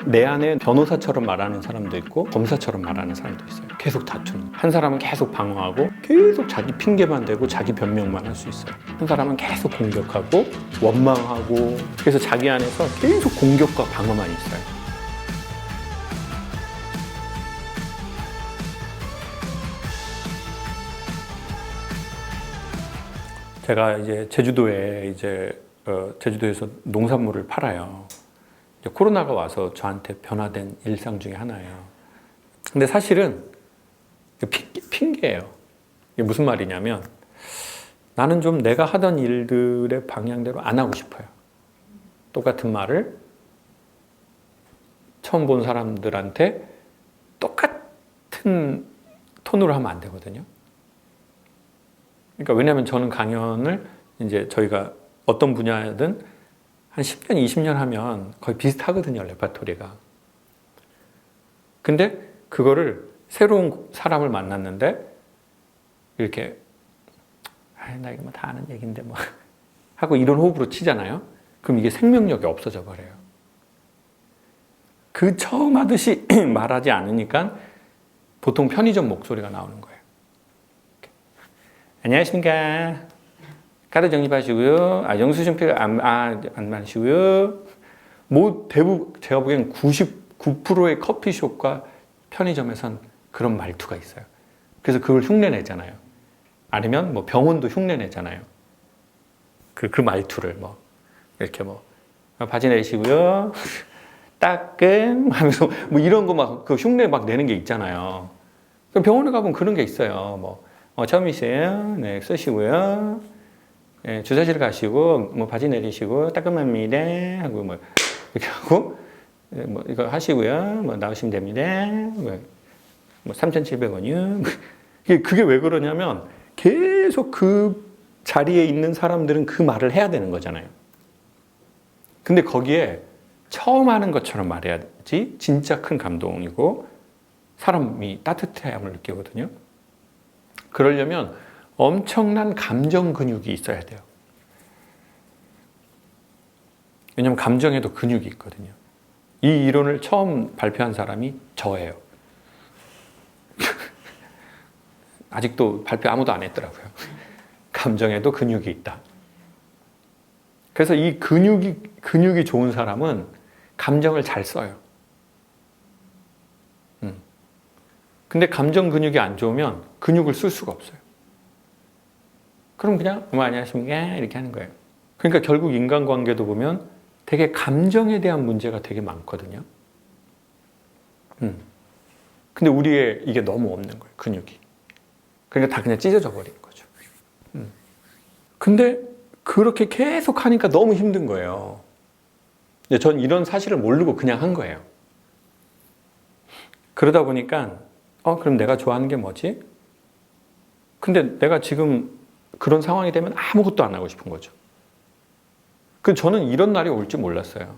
내 안에 변호사처럼 말하는 사람도 있고 검사처럼 말하는 사람도 있어요. 계속 다투는. 한 사람은 계속 방어하고 계속 자기 핑계만 대고 자기 변명만 할 수 있어요. 한 사람은 계속 공격하고 원망하고, 그래서 자기 안에서 계속 공격과 방어만 있어요. 제가 이제 제주도에서 농산물을 팔아요. 이제 코로나가 와서 저한테 변화된 일상 중에 하나예요. 근데 사실은 핑계예요. 이게 무슨 말이냐면, 나는 좀 내가 하던 일들의 방향대로 안 하고 싶어요. 똑같은 말을 처음 본 사람들한테 똑같은 톤으로 하면 안 되거든요. 그러니까 왜냐하면 저는 강연을 이제 저희가 어떤 분야든 한 10년, 20년 하면 거의 비슷하거든요, 레파토리가. 근데 그거를 새로운 사람을 만났는데 이렇게 나 이거 뭐 다 아는 얘기인데 뭐 하고 이런 호흡으로 치잖아요. 그럼 이게 생명력이 없어져 버려요. 그 처음 하듯이 말하지 않으니까 보통 편의점 목소리가 나오는 거예요. 안녕하십니까. 카드 정립하시고요. 영수증표 안 마시고요. 뭐 대부분 제가 보기엔 99%의 커피숍과 편의점에선 그런 말투가 있어요. 그래서 그걸 흉내내잖아요. 아니면 뭐 병원도 흉내내잖아요. 그 말투를 뭐 이렇게 뭐 바지 내시고요. 따끔 하면서 뭐 이런 거 막 그 흉내 막 내는 게 있잖아요. 병원에 가보면 그런 게 있어요. 처음이세요? 네, 쓰시고요. 네, 주사실 가시고, 바지 내리시고, 따끔합니다. 하고, 이렇게 하고, 이거 하시고요. 나오시면 됩니다. 3,700원이요. 그게 왜 그러냐면, 계속 그 자리에 있는 사람들은 그 말을 해야 되는 거잖아요. 근데 거기에 처음 하는 것처럼 말해야지 진짜 큰 감동이고, 사람이 따뜻함을 느끼거든요. 그러려면 엄청난 감정 근육이 있어야 돼요. 왜냐하면 감정에도 근육이 있거든요. 이 이론을 처음 발표한 사람이 저예요. 아직도 발표 아무도 안 했더라고요. 감정에도 근육이 있다. 그래서 이 근육이 좋은 사람은 감정을 잘 써요. 근데 감정 근육이 안 좋으면 근육을 쓸 수가 없어요. 그럼 그냥 안녕하십니까 이렇게 하는 거예요. 그러니까 결국 인간관계도 보면 되게 감정에 대한 문제가 되게 많거든요. 근데 우리의 이게 너무 없는 거예요, 근육이. 그러니까 다 그냥 찢어져 버리는 거죠. 근데 그렇게 계속 하니까 너무 힘든 거예요. 전 이런 사실을 모르고 그냥 한 거예요. 그러다 보니까 그럼 내가 좋아하는 게 뭐지? 근데 내가 지금 그런 상황이 되면 아무것도 안 하고 싶은 거죠. 저는 이런 날이 올지 몰랐어요.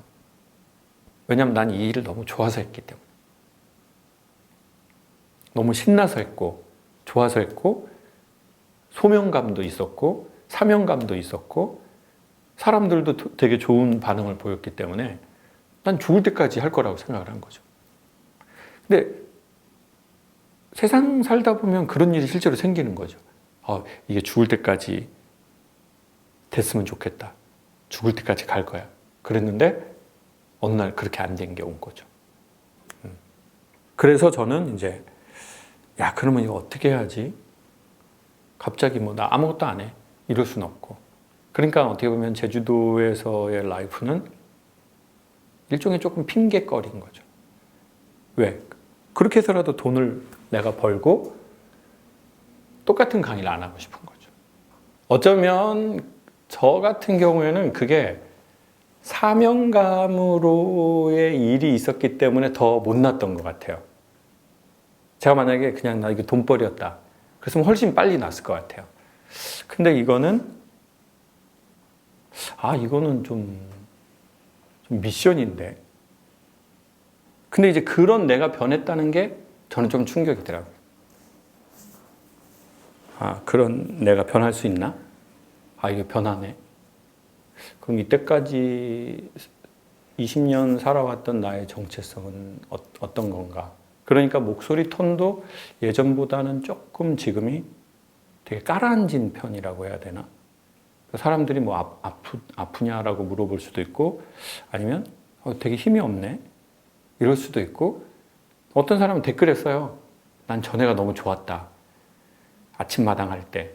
왜냐하면 난 이 일을 너무 좋아서 했기 때문에. 너무 신나서 했고, 좋아서 했고, 소명감도 있었고, 사명감도 있었고, 사람들도 되게 좋은 반응을 보였기 때문에 난 죽을 때까지 할 거라고 생각을 한 거죠. 근데 세상 살다 보면 그런 일이 실제로 생기는 거죠. 이게 죽을 때까지 됐으면 좋겠다. 죽을 때까지 갈 거야. 그랬는데 어느 날 그렇게 안 된 게 온 거죠. 그래서 저는 이제 그러면 이거 어떻게 해야지? 갑자기 나 아무것도 안 해. 이럴 수는 없고. 그러니까 어떻게 보면 제주도에서의 라이프는 일종의 조금 핑계거리인 거죠. 왜? 그렇게 해서라도 돈을 내가 벌고 똑같은 강의를 안 하고 싶은 거죠. 어쩌면 저 같은 경우에는 그게 사명감으로의 일이 있었기 때문에 더 못났던 것 같아요. 제가 만약에 그냥 나 이거 돈벌이였다. 그랬으면 훨씬 빨리 났을 것 같아요. 근데 이거는 좀 미션인데. 근데 이제 그런 내가 변했다는 게 저는 좀 충격이더라고요. 그런 내가 변할 수 있나? 이게 변하네. 그럼 이때까지 20년 살아왔던 나의 정체성은 어떤 건가? 그러니까 목소리 톤도 예전보다는 조금 지금이 되게 깔아앉은 편이라고 해야 되나? 사람들이 뭐 아프냐라고 물어볼 수도 있고, 아니면 되게 힘이 없네? 이럴 수도 있고, 어떤 사람은 댓글에 써요. 난 전에가 너무 좋았다. 아침마당 할 때.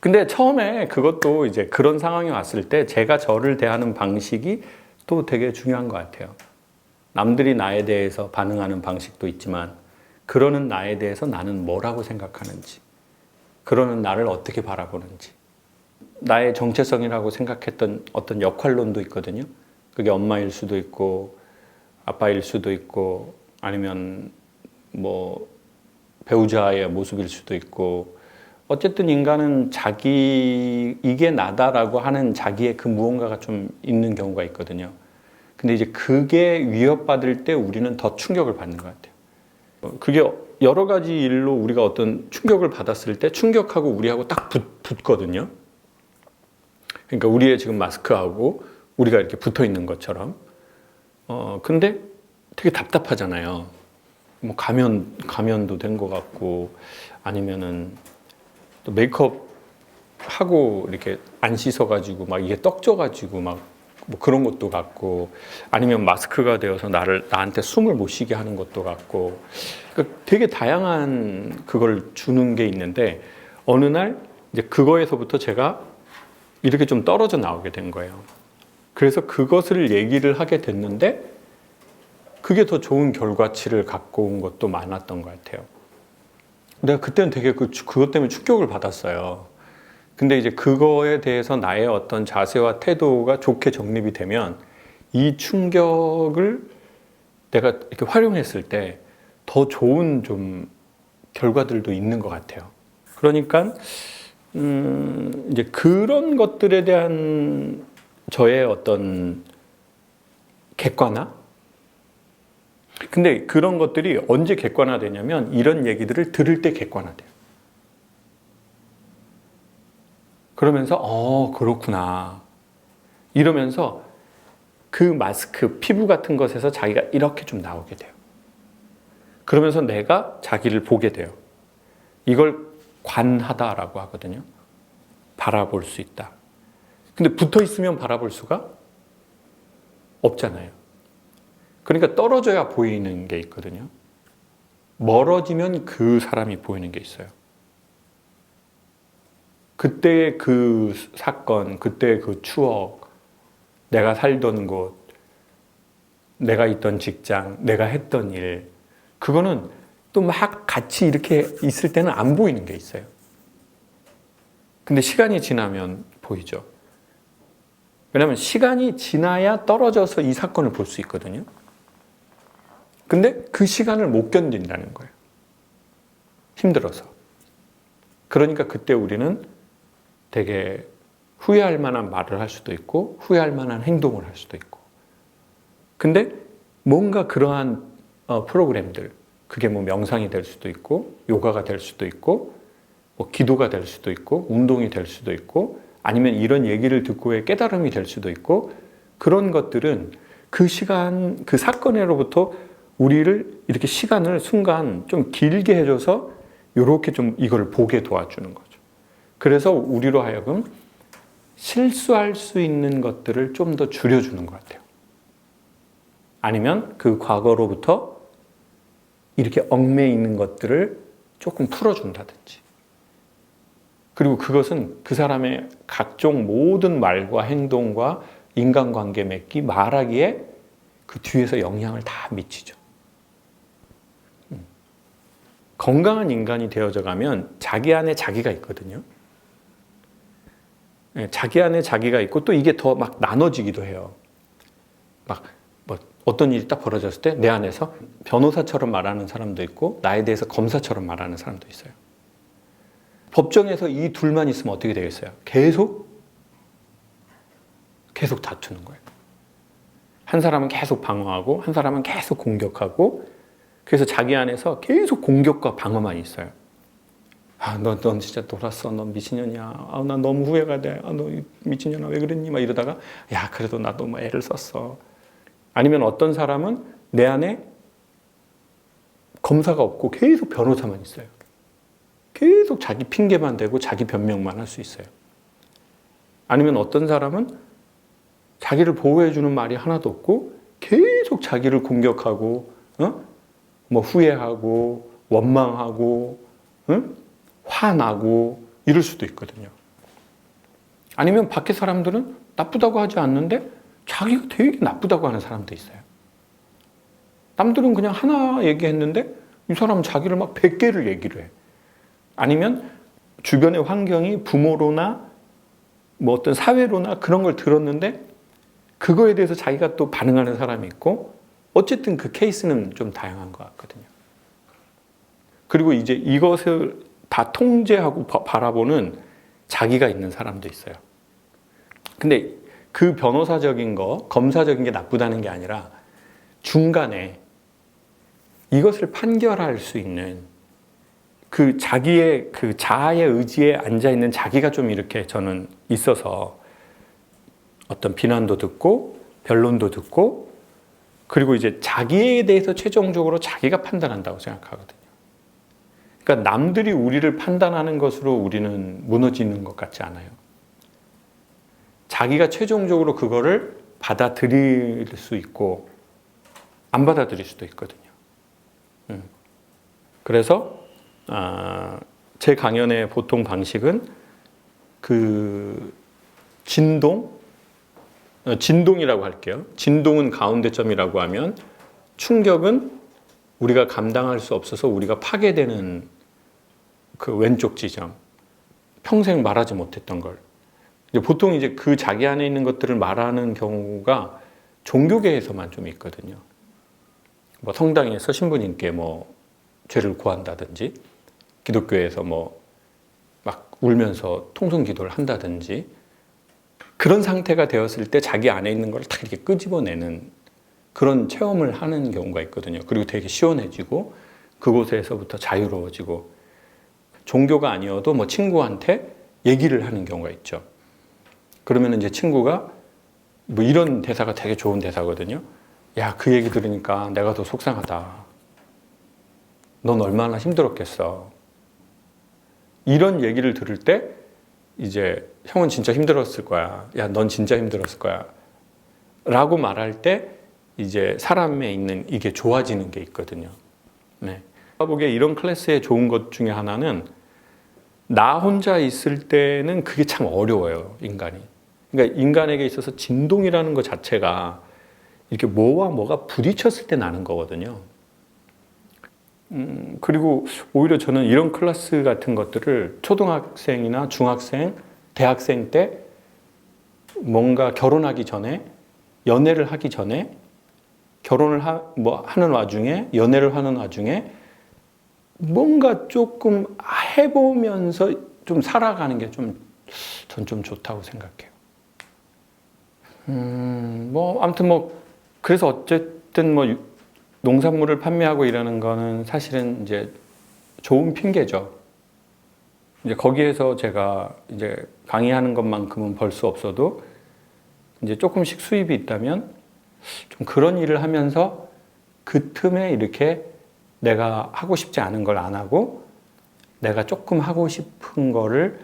근데 처음에 그것도 이제 그런 상황이 왔을 때 제가 저를 대하는 방식이 또 되게 중요한 것 같아요. 남들이 나에 대해서 반응하는 방식도 있지만, 그러는 나에 대해서 나는 뭐라고 생각하는지, 그러는 나를 어떻게 바라보는지, 나의 정체성이라고 생각했던 어떤 역할론도 있거든요. 그게 엄마일 수도 있고, 아빠일 수도 있고, 아니면 뭐 배우자의 모습일 수도 있고, 어쨌든 인간은 이게 나다라고 하는 자기의 그 무언가가 좀 있는 경우가 있거든요. 근데 이제 그게 위협받을 때 우리는 더 충격을 받는 것 같아요. 그게 여러 가지 일로 우리가 어떤 충격을 받았을 때 충격하고 우리하고 딱 붙거든요. 그러니까 우리의 지금 마스크하고 우리가 이렇게 붙어 있는 것처럼. 근데 되게 답답하잖아요. 뭐 가면도 된 것 같고, 아니면은 또 메이크업 하고 이렇게 안 씻어가지고 막 이게 떡져가지고 막 뭐 그런 것도 같고, 아니면 마스크가 되어서 나한테 숨을 못 쉬게 하는 것도 같고, 그러니까 되게 다양한 그걸 주는 게 있는데, 어느 날 이제 그거에서부터 제가 이렇게 좀 떨어져 나오게 된 거예요. 그래서 그것을 얘기를 하게 됐는데, 그게 더 좋은 결과치를 갖고 온 것도 많았던 것 같아요. 내가 그때는 되게 그것 때문에 충격을 받았어요. 근데 이제 그거에 대해서 나의 어떤 자세와 태도가 좋게 정립이 되면 이 충격을 내가 이렇게 활용했을 때 더 좋은 좀 결과들도 있는 것 같아요. 그러니까 이제 그런 것들에 대한 저의 어떤 객관화? 근데 그런 것들이 언제 객관화되냐면 이런 얘기들을 들을 때 객관화돼요. 그러면서 그렇구나 이러면서 그 마스크, 피부 같은 것에서 자기가 이렇게 좀 나오게 돼요. 그러면서 내가 자기를 보게 돼요. 이걸 관하다라고 하거든요. 바라볼 수 있다. 근데 붙어 있으면 바라볼 수가 없잖아요. 그러니까 떨어져야 보이는 게 있거든요. 멀어지면 그 사람이 보이는 게 있어요. 그때의 그 사건, 그때의 그 추억, 내가 살던 곳, 내가 있던 직장, 내가 했던 일, 그거는 또 막 같이 이렇게 있을 때는 안 보이는 게 있어요. 근데 시간이 지나면 보이죠. 왜냐하면 시간이 지나야 떨어져서 이 사건을 볼 수 있거든요. 근데 그 시간을 못 견딘다는 거예요. 힘들어서. 그러니까 그때 우리는 되게 후회할 만한 말을 할 수도 있고 후회할 만한 행동을 할 수도 있고, 근데 뭔가 그러한 프로그램들, 그게 뭐 명상이 될 수도 있고 요가가 될 수도 있고 뭐 기도가 될 수도 있고 운동이 될 수도 있고 아니면 이런 얘기를 듣고의 깨달음이 될 수도 있고, 그런 것들은 그 시간, 그 사건으로부터 우리를 이렇게 시간을 순간 좀 길게 해줘서 이렇게 좀 이걸 보게 도와주는 거죠. 그래서 우리로 하여금 실수할 수 있는 것들을 좀 더 줄여주는 것 같아요. 아니면 그 과거로부터 이렇게 얽매여 있는 것들을 조금 풀어준다든지. 그리고 그것은 그 사람의 각종 모든 말과 행동과 인간관계 맺기, 말하기에 그 뒤에서 영향을 다 미치죠. 건강한 인간이 되어져 가면 자기 안에 자기가 있거든요. 자기 안에 자기가 있고 또 이게 더 막 나눠지기도 해요. 막 뭐 어떤 일이 딱 벌어졌을 때 내 안에서 변호사처럼 말하는 사람도 있고 나에 대해서 검사처럼 말하는 사람도 있어요. 법정에서 이 둘만 있으면 어떻게 되겠어요? 계속 다투는 거예요. 한 사람은 계속 방어하고 한 사람은 계속 공격하고, 그래서 자기 안에서 계속 공격과 방어만 있어요. 넌 진짜 놀았어. 넌 미친년이야. 난 너무 후회가 돼. 너 미친년아 왜 그랬니? 막 이러다가 야 그래도 나도 뭐 애를 썼어. 아니면 어떤 사람은 내 안에 검사가 없고 계속 변호사만 있어요. 계속 자기 핑계만 대고 자기 변명만 할 수 있어요. 아니면 어떤 사람은 자기를 보호해주는 말이 하나도 없고 계속 자기를 공격하고 뭐 후회하고 원망하고 화나고 이럴 수도 있거든요. 아니면 밖에 사람들은 나쁘다고 하지 않는데 자기가 되게 나쁘다고 하는 사람도 있어요. 남들은 그냥 하나 얘기했는데 이 사람은 자기를 막 100개를 얘기를 해. 아니면 주변의 환경이 부모로나 뭐 어떤 사회로나 그런 걸 들었는데 그거에 대해서 자기가 또 반응하는 사람이 있고 어쨌든 그 케이스는 좀 다양한 것 같거든요. 그리고 이제 이것을 다 통제하고 바라보는 자기가 있는 사람도 있어요. 근데 그 변호사적인 거, 검사적인 게 나쁘다는 게 아니라 중간에 이것을 판결할 수 있는 그 자기의 그 자아의 의지에 앉아 있는 자기가 좀 이렇게 저는 있어서 어떤 비난도 듣고 변론도 듣고 그리고 이제 자기에 대해서 최종적으로 자기가 판단한다고 생각하거든요. 그러니까 남들이 우리를 판단하는 것으로 우리는 무너지는 것 같지 않아요. 자기가 최종적으로 그거를 받아들일 수 있고 안 받아들일 수도 있거든요. 그래서 제 강연의 보통 방식은 그 진동이라고 할게요. 진동은 가운데점이라고 하면 충격은 우리가 감당할 수 없어서 우리가 파괴되는 그 왼쪽 지점, 평생 말하지 못했던 걸. 보통 이제 그 자기 안에 있는 것들을 말하는 경우가 종교계에서만 좀 있거든요. 뭐 성당에서 신부님께 뭐 죄를 구한다든지, 기독교에서 뭐 막 울면서 통성기도를 한다든지, 그런 상태가 되었을 때 자기 안에 있는 걸 다 이렇게 끄집어내는 그런 체험을 하는 경우가 있거든요. 그리고 되게 시원해지고 그곳에서부터 자유로워지고 종교가 아니어도 뭐 친구한테 얘기를 하는 경우가 있죠. 그러면 이제 친구가 뭐 이런 대사가 되게 좋은 대사거든요. 야, 그 얘기 들으니까 내가 더 속상하다. 넌 얼마나 힘들었겠어. 이런 얘기를 들을 때 이제 형은 진짜 힘들었을 거야. 야, 넌 진짜 힘들었을 거야. 라고 말할 때 이제 사람에 있는 이게 좋아지는 게 있거든요. 네. 제가 보기에 이런 클래스의 좋은 것 중에 하나는 나 혼자 있을 때는 그게 참 어려워요, 인간이. 그러니까 인간에게 있어서 진동이라는 것 자체가 이렇게 뭐와 뭐가 부딪혔을 때 나는 거거든요. 그리고 오히려 저는 이런 클래스 같은 것들을 초등학생이나 중학생, 대학생 때 뭔가 결혼하기 전에, 연애를 하기 전에, 결혼을 하는 와중에, 연애를 하는 와중에 뭔가 조금 해보면서 좀 살아가는 게 전 좀 좋다고 생각해요. 아무튼 그래서 어쨌든 농산물을 판매하고 이러는 거는 사실은 이제 좋은 핑계죠. 이제 거기에서 제가 이제 강의하는 것만큼은 벌 수 없어도 이제 조금씩 수입이 있다면 좀 그런 일을 하면서 그 틈에 이렇게 내가 하고 싶지 않은 걸 안 하고 내가 조금 하고 싶은 거를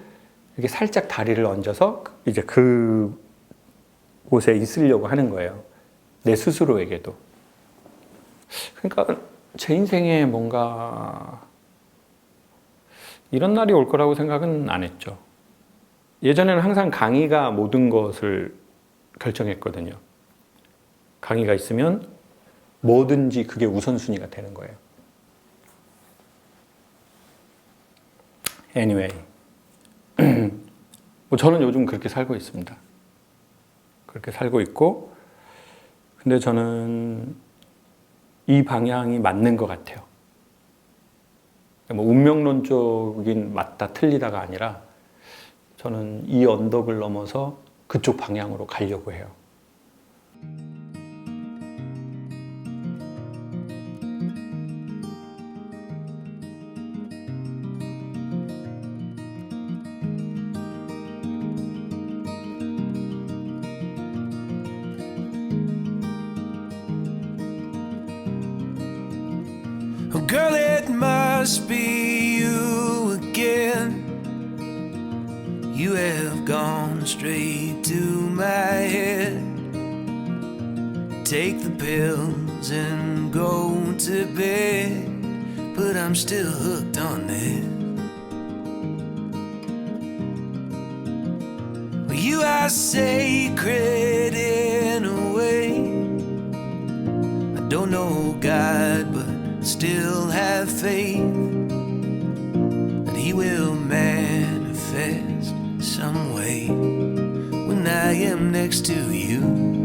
이렇게 살짝 다리를 얹어서 이제 그 곳에 있으려고 하는 거예요. 내 스스로에게도. 그러니까 제 인생에 뭔가 이런 날이 올 거라고 생각은 안 했죠. 예전에는 항상 강의가 모든 것을 결정했거든요. 강의가 있으면 뭐든지 그게 우선순위가 되는 거예요. Anyway. 저는 요즘 그렇게 살고 있습니다. 그렇게 살고 있고, 근데 저는 이 방향이 맞는 것 같아요. 운명론적인 맞다 틀리다가 아니라 저는 이 언덕을 넘어서 그쪽 방향으로 가려고 해요. Girl, it must be you again. You have gone straight to my head. Take the pills and go to bed, but I'm still hooked on this. Well, you are sacred in a way. I don't know God, but still have faith that He will manifest some way when I am next to you.